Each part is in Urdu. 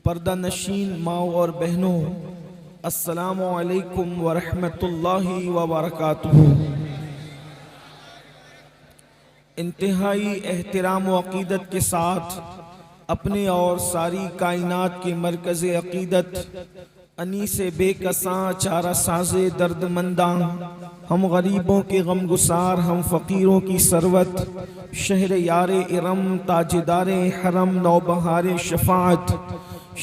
پردہ نشین ماؤں اور بہنوں، السلام علیکم ورحمۃ اللہ وبرکاتہ۔ انتہائی احترام و عقیدت کے ساتھ اپنے اور ساری کائنات کے مرکز عقیدت انیس بے کساں چارہ ساز درد منداں، ہم غریبوں کے غم گسار، ہم فقیروں کی ثروت، شہر یار ارم، تاجدار حرم، نوبہار شفاعت،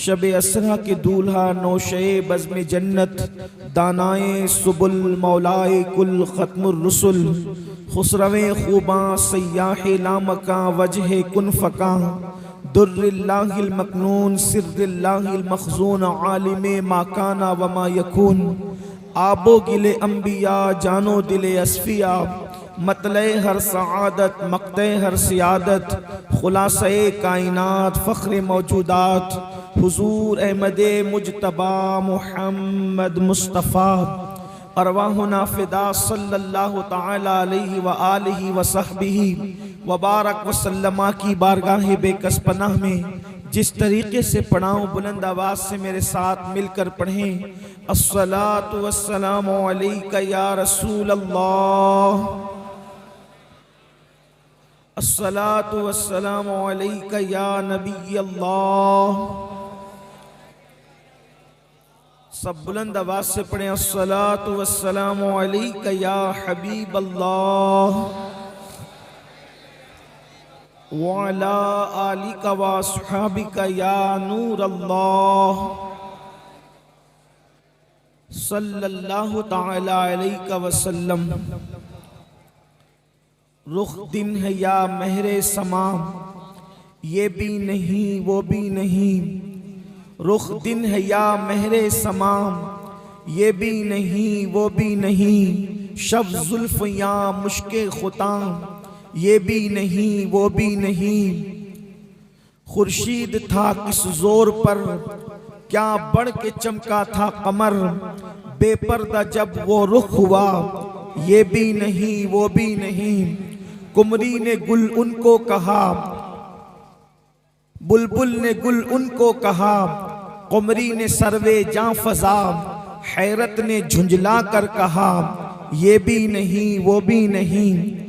شب اسرا کے دولہا، نوشے بزم جنت، دانائے سبل، مولائے کل، ختم الرسل، خسروِ خوباں، سیاح لامکاں، وجہ کن فکاں، در اللہ المکنون، سر اللہ المخزون، عالم ما کان و ما یکون، آب و گل انبیاء، جان و دل اصفیاء، مطلع ہر سعادت، مقطع ہر سیادت، خلاصہ کائنات، فخر موجودات، حضور احمد مجتبی محمد مصطفیٰ، ارواحنا فدا صلی اللہ تعالی علیہ وآلہ وصحبہ وبارک وسلم کی بارگاہ بے کس پناہ میں جس طریقے سے پڑھاؤں، بلند آواز سے میرے ساتھ مل کر پڑھیں۔ الصلاۃ والسلام علیک یا رسول اللہ، الصلاۃ والسلام علیک یا نبی اللہ۔ سب بلند آواز سے پڑھیں، الصلاۃ والسلام علیک یا حبیب اللہ، وعلی آلک واصحابک یا نور اللہ، صلی اللہ تعالی علیہ وسلم۔ رخ دن ہے یا مہر سما، یہ بھی نہیں وہ بھی نہیں، رخ دن ہے یا مہر سما، یہ بھی نہیں وہ بھی نہیں، شب زلف یا مشک خطاں، یہ بھی نہیں وہ بھی نہیں، خورشید تھا کس زور پر، کیا بڑھ کے چمکا تھا قمر، بے پردہ جب وہ رخ ہوا، یہ بھی نہیں وہ بھی نہیں، قمری نے گل ان کو کہا، بلبل نے گل ان کو کہا، قمری نے سروے جاں فضا، حیرت نے جھنجلا کر کہا، یہ بھی نہیں وہ بھی نہیں،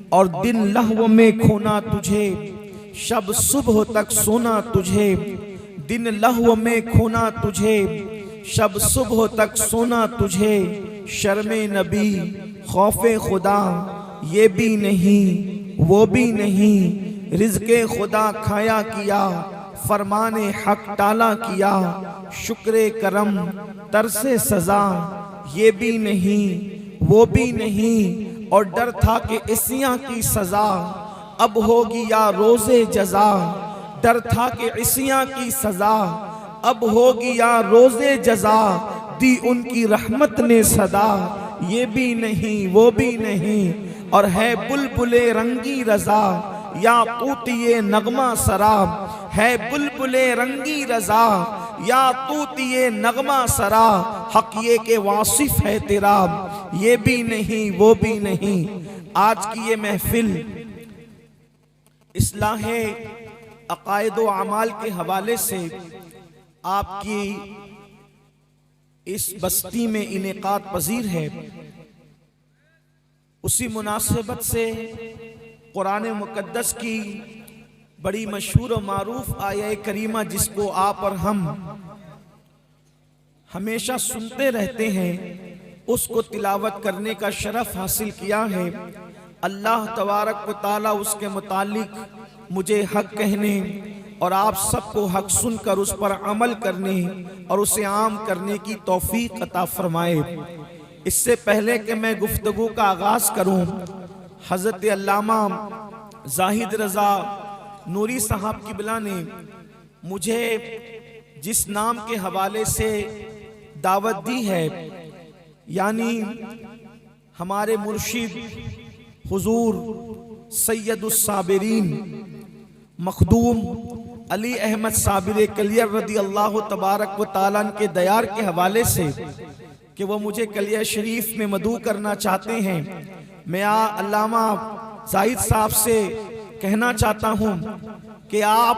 اور دن لہو میں کھونا تجھے، شب صبح تک سونا تجھے، دن لہو میں کھونا تجھے، شب صبح تک سونا تجھے، شرم نبی خوف خدا، یہ بھی نہیں وہ بھی نہیں، رزق خدا کھایا کیا، فرمان حق ٹالا کیا، شکر کرم ترس سزا، یہ بھی نہیں وہ بھی نہیں، اور ڈر تھا کہ عصیاں کی سزا اب ہوگی یا روز جزا، ڈر تھا کہ عصیاں کی سزا اب ہوگی یا روز جزا، دی ان کی رحمت نے صدا، یہ بھی نہیں وہ بھی نہیں، اور ہے بلبل رنگی رضا، یا طوطی نغمہ سرا، ہے بلبل رنگی رضا، یا طوطی نغمہ سرا، حق یہ کہ واصف ہے تیرا، یہ بھی نہیں وہ بھی نہیں۔ آج کی یہ محفل اصلاح عقائد و اعمال کے حوالے سے آپ کی اس بستی میں انعقاد پذیر ہے۔ اسی مناسبت سے قرآن مقدس کی بڑی مشہور و معروف آیہ کریمہ جس کو آپ اور ہم ہمیشہ سنتے رہتے ہیں، اس کو تلاوت کرنے کا شرف حاصل کیا ہے۔ اللہ تبارک و تعالی اس کے متعلق مجھے حق کہنے اور آپ سب کو حق سن کر اس پر عمل کرنے اور اسے عام کرنے کی توفیق عطا فرمائے۔ اس سے پہلے کہ میں گفتگو کا آغاز کروں، حضرت علامہ زاہد رضا نوری صاحب کی بلا نے مجھے جس نام کے حوالے سے دعوت دی ہے، یعنی ہمارے مرشد حضور سید الصابرین مخدوم علی احمد صابر کلیر رضی اللہ تبارک و تعالیٰ کے دیار کے حوالے سے کہ وہ مجھے کلیہ شریف میں مدعو کرنا چاہتے ہیں، میں علامہ زاہد صاحب سے کہنا چاہتا ہوں کہ آپ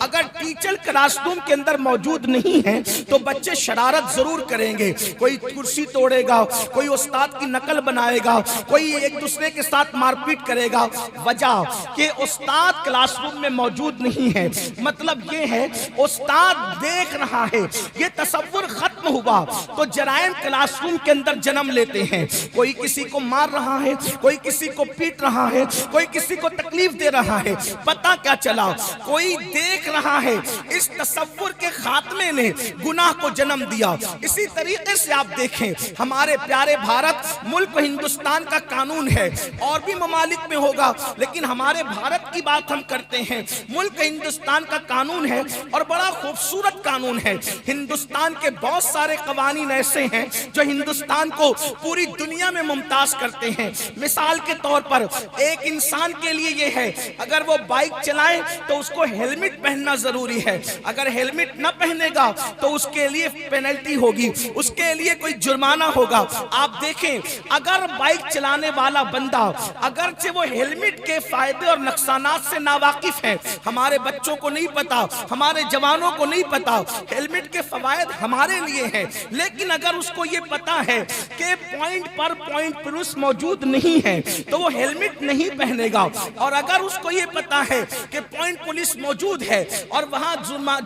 اگر ٹیچر کلاس روم کے اندر موجود نہیں ہے تو بچے شرارت ضرور کریں گے، کوئی کرسی توڑے گا، کوئی استاد کی نقل بنائے گا، کوئی ایک دوسرے کے ساتھ مار پیٹ کرے گا۔ وجہ کہ استاد کلاس روم میں موجود نہیں ہے، مطلب یہ ہے استاد دیکھ رہا ہے، یہ تصور ختم ہوا تو جرائم کلاس روم کے اندر جنم لیتے ہیں۔ کوئی کسی کو مار رہا ہے، کوئی کسی کو پیٹ رہا ہے، کوئی کسی کو تکلیف دے رہا ہے، پتہ کیا چلا؟ کوئی دیکھ رہا ہے۔ اس تصور کے خاتمے نے گناہ کو جنم دیا۔ اسی طریقے سے آپ دیکھیں ہمارے پیارے بھارت ملک ہندوستان کا قانون ہے، اور بھی ممالک میں ہوگا لیکن ہمارے بھارت کی بات ہم کرتے ہیں۔ ملک ہندوستان کا قانون ہے اور بڑا خوبصورت قانون ہے۔ ہندوستان کے بہت سارے قوانین ایسے ہیں جو ہندوستان کو پوری دنیا میں ممتاز کرتے ہیں۔ مثال کے طور پر ایک انسان کے لیے یہ ہے، اگر وہ بائک چلائے تو اس کو ہیلمٹ پہننا ضروری ہے، اگر ہیلمٹ نہ پہنے گا تو اس کے لیے پینلٹی ہوگی، اس کے لیے کوئی جرمانہ ہوگا۔ آپ دیکھیں اگر بائک چلانے والا بندہ اگرچہ وہ ہیلمٹ کے فائدے اور نقصانات سے ناواقف ہے، ہمارے بچوں کو نہیں پتا، ہمارے جوانوں کو نہیں پتا ہیلمٹ کے فوائد ہمارے لیے ہیں، لیکن اگر اس کو یہ پتا ہے کہ پوائنٹ پر پوائنٹ پولیس موجود نہیں ہے تو وہ ہیلمٹ نہیں پہنے گا، اور اگر اس کو یہ پتا ہے کہ پوائنٹ پولیس موجود ہے اور وہاں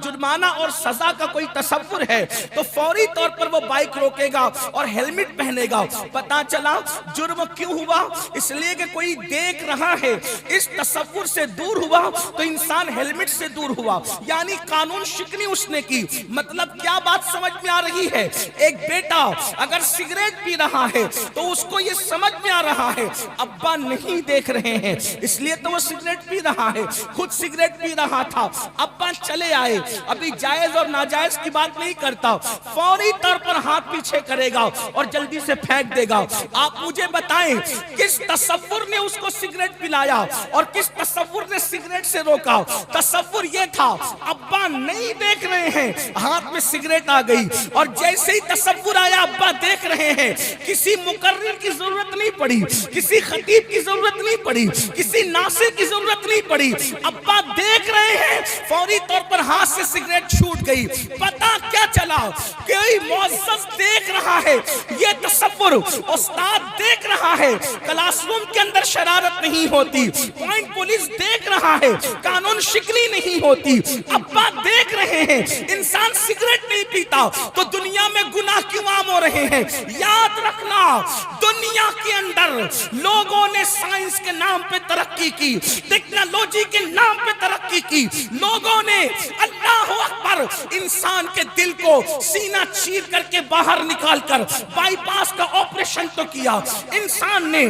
جرمانہ اور سزا کا کوئی تصور ہے تو فوری طور پر وہ بائک روکے گا اور ہیلمٹ پہنے گا۔ پتا چلا جرم کیوں ہوا؟ اس لیے کہ کوئی دیکھ رہا ہے۔ اس تصور سے دور ہوا تو انسان ہیلمٹ سے دور ہوا، یعنی قانون شکنی اس نے کی۔ مطلب کیا بات سمجھ میں آ رہی ہے؟ ایک بیٹا اگر سگریٹ پی رہا ہے تو اس کو یہ سمجھ میں آ رہا ہے ابا نہیں دیکھ رہے ہیں، اس لیے تو وہ سگریٹ پی رہا ہے، خود سگریٹ پی رہا تھا، ابا چلے آئے، ابھی جائز اور ناجائز کی بات نہیں کرتا، فوری طور پر ہاتھ پیچھے کرے گا اور جلدی سے پھینک دے گا۔ آپ مجھے بتائیں کس تصور نے اس کو سگریٹ پلایا اور کس تصور نے سگریٹ سے روکا؟ تصور یہ تھا ابا نہیں دیکھ رہے ہیں، ہاتھ میں سگریٹ آ گئی، اور جیسے ہی تصور آیا ابا دیکھ رہے ہیں، کسی مقرر کی ضرورت نہیں پڑی، کسی خطیب کی ضرورت نہیں پڑی، کسی ناصر کی ضرورت نہیں پڑی، ابا دیکھ رہے ہیں، فوری طور پر ہاتھ سے سگریٹ چھوٹ گئی۔ پتا کیا چلا؟ کوئی معزز دیکھ رہا ہے، یہ تصور استاد دیکھ رہا ہے، کلاس روم کے اندر شرارت نہیں ہوتی، پوائنٹ پولیس دیکھ رہا ہے، قانون شکنی نہیں ہوتی، ابا دیکھ رہے ہیں، انسان سگریٹ نہیں پیتا تو دنیا میں گناہ کیوں عام ہو رہے ہیں؟ یاد رکھنا دنیا کے اندر لوگوں نے سائنس کے نام پہ ترقی کی، ٹیکنالوجی کے نام پہ ترقی کی، لوگوں نے اللہ اکبر انسان کے دل کو سینہ چیر کر کے باہر نکال کر بائی پاس کا آپریشن تو کیا، انسان نے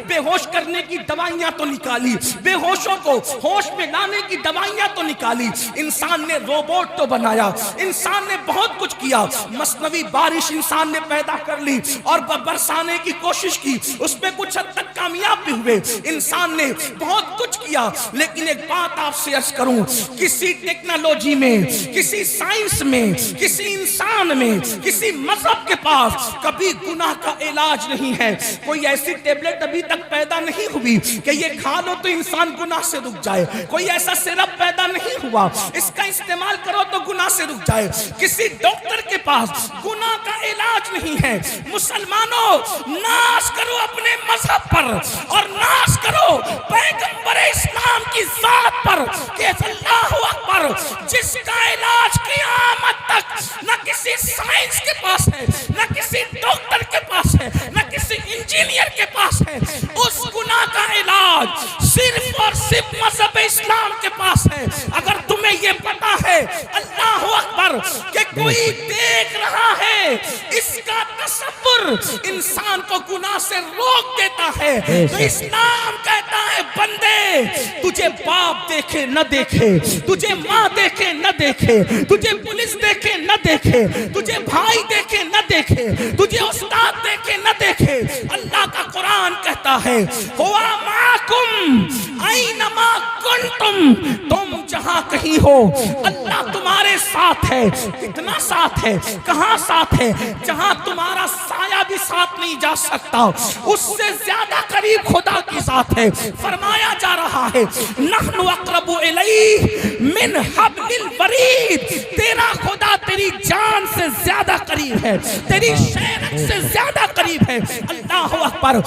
بے ہوش کرنے کی دوائیاں تو نکالی، بے ہوشوں کو ہوش میں لانے کی دوائیاں تو نکالی، انسان نے روبوٹ تو بنایا، انسان نے بہت کچھ کیا، مصنوعی بارش انسان نے پیدا کر لی اور برسانے کی کوشش کی، اس میں کچھ حد تک کامیاب بھی ہوئے، انسان نے بہت کچھ کیا، لیکن ایک بات آپ سے عرض کروں، کسی ٹیکنالوجی میں، کسی سائنس میں، کسی انسان میں، کسی مذہب کے پاس کبھی گناہ کا علاج نہیں ہے۔ کوئی ایسی ٹیبلٹ ابھی تک پیدا نہیں ہوئی کہ یہ کھا لو تو انسان گناہ سے رک جائے، کوئی ایسا سرپ پیدا نہیں ہوا اس کا استعمال کرو تو گناہ سے رک جائے، کسی ڈاکٹر کے پاس گناہ کا علاج نہیں ہے۔ مسلمانوں ناز کرو اپنے مذہب پر اور ناز کرو پیغمبر اسلام کی ذات پر کہ اللہ اکبر، جس کا علاج قیامت تک نہ کسی سائنس کے پاس ہے، نہ کسی ڈاکٹر کے پاس ہے، نہ کسی انجینئر کے پاس ہے، اس گناہ کا علاج صرف اور صرف مذہب اسلام کے پاس ہے۔ اگر تمہیں یہ پتا ہے اللہ اکبر کہ کوئی دیکھ رہا ہے، اس کا تصور انسان کو گناہ سے روک دیتا ہے، تو اسلام کہتا ہے بندے تجھے باپ دیکھے نہ دیکھے، تجھے ماں دیکھے نہ دیکھے، تجھے پولیس دیکھے نہ دیکھے، تجھے بھائی دیکھے نہ دیکھے، تجھے استاد دیکھے نہ دیکھے، اللہ کا قرآن کہتا ہے ہوا معکم اینما کنتم، تم جہاں کہیں ہو اللہ تمہارے ساتھ ہے۔ کتنا ساتھ ہے؟ کہاں ساتھ ہے؟ جہاں تمہارا سایہ بھی ساتھ نہیں جا سکتا، اس سے زیادہ قریب خدا کی ذات ہے۔ فرمایا جا رہا رہا ہے نحن اقرب الیہ من حبل الورید، تیرا خدا تیری جان سے زیادہ قریب ہے، تیری شہرت سے زیادہ قریب ہے۔ اللہ اکبر۔